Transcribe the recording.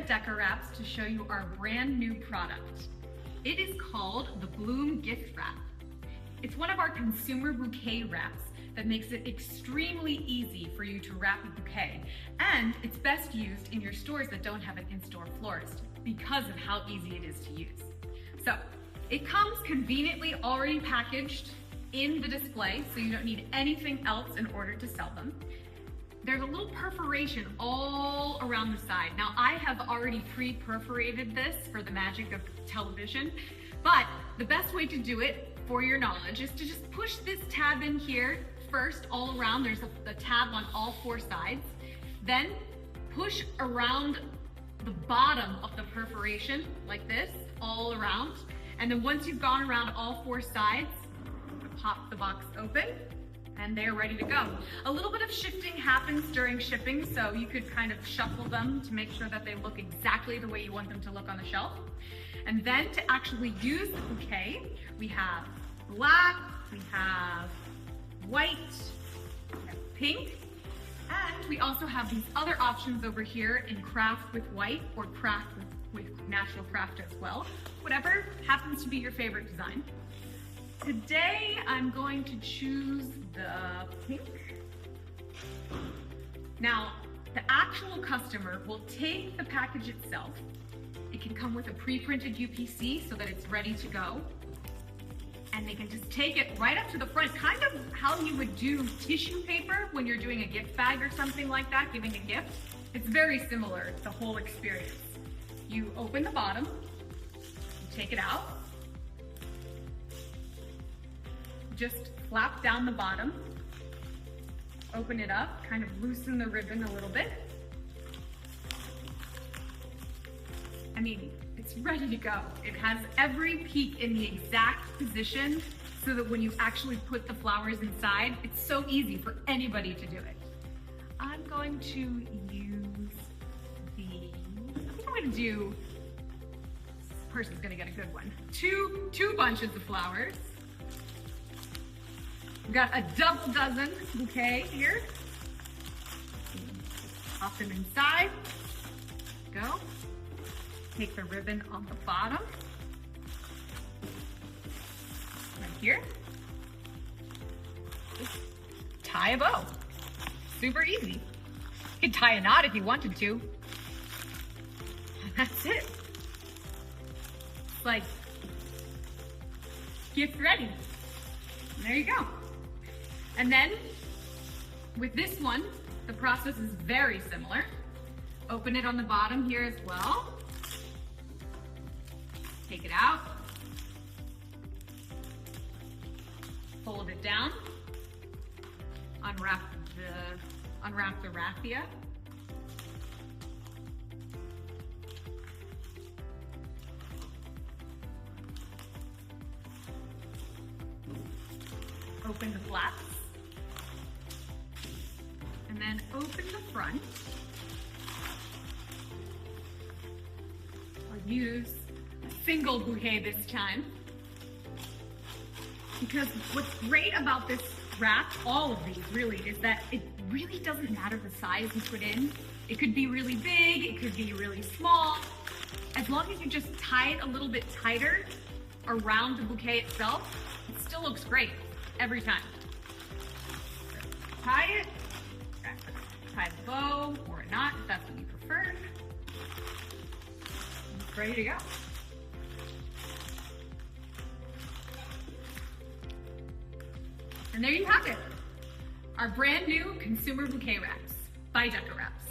at Decor Wraps to show you our brand new product. It is called the Bloom Gift Wrap. It's one of our consumer bouquet wraps that makes it extremely easy for you to wrap a bouquet, and it's best used in your stores that don't have an in-store florist because of how easy it is to use. So it comes conveniently already packaged in the display, so you don't need anything else in order to sell them. There's a little perforation all around the side. Now I have already pre-perforated this for the magic of television, but the best way to do it, for your knowledge, is to just push this tab in here first all around. There's a tab on all four sides. Then push around the bottom of the perforation like this, all around. And then once you've gone around all four sides, pop the box open and they're ready to go. A little bit of shifting happens during shipping, so you could kind of shuffle them to make sure that they look exactly the way you want them to look on the shelf. And then to actually use the bouquet, we have black, we have white, we have pink, and we also have these other options over here in craft with white or craft with natural craft as well. Whatever happens to be your favorite design. Today, I'm going to choose the pink. Now, the actual customer will take the package itself. It can come with a pre-printed UPC so that it's ready to go. And they can just take it right up to the front, kind of how you would do tissue paper when you're doing a gift bag or something like that, giving a gift. It's very similar, the whole experience. You open the bottom, you take it out, just flap down the bottom, open it up, kind of loosen the ribbon a little bit. I mean, it's ready to go. It has every peak in the exact position so that when you actually put the flowers inside, it's so easy for anybody to do it. I'm going to use I think I'm going to do, this person's going to get a good one. Two bunches of flowers. We've got a double dozen bouquet here. Pop them inside. Go. Take the ribbon on the bottom. Right here. Just tie a bow. Super easy. You could tie a knot if you wanted to. And that's it. It's like, gift ready. And there you go. And then, with this one, the process is very similar. Open it on the bottom here as well. Take it out. Fold it down. Unwrap the raffia. Open the flaps. And then open the front. I'll use a single bouquet this time. Because what's great about this wrap, all of these really, is that it really doesn't matter the size you put in. It could be really big, it could be really small. As long as you just tie it a little bit tighter around the bouquet itself, it still looks great every time. Tie it. Tie the bow or a knot if that's what you prefer. It's ready to go. And there you have it. Our brand new consumer bouquet wraps by Decor Wraps.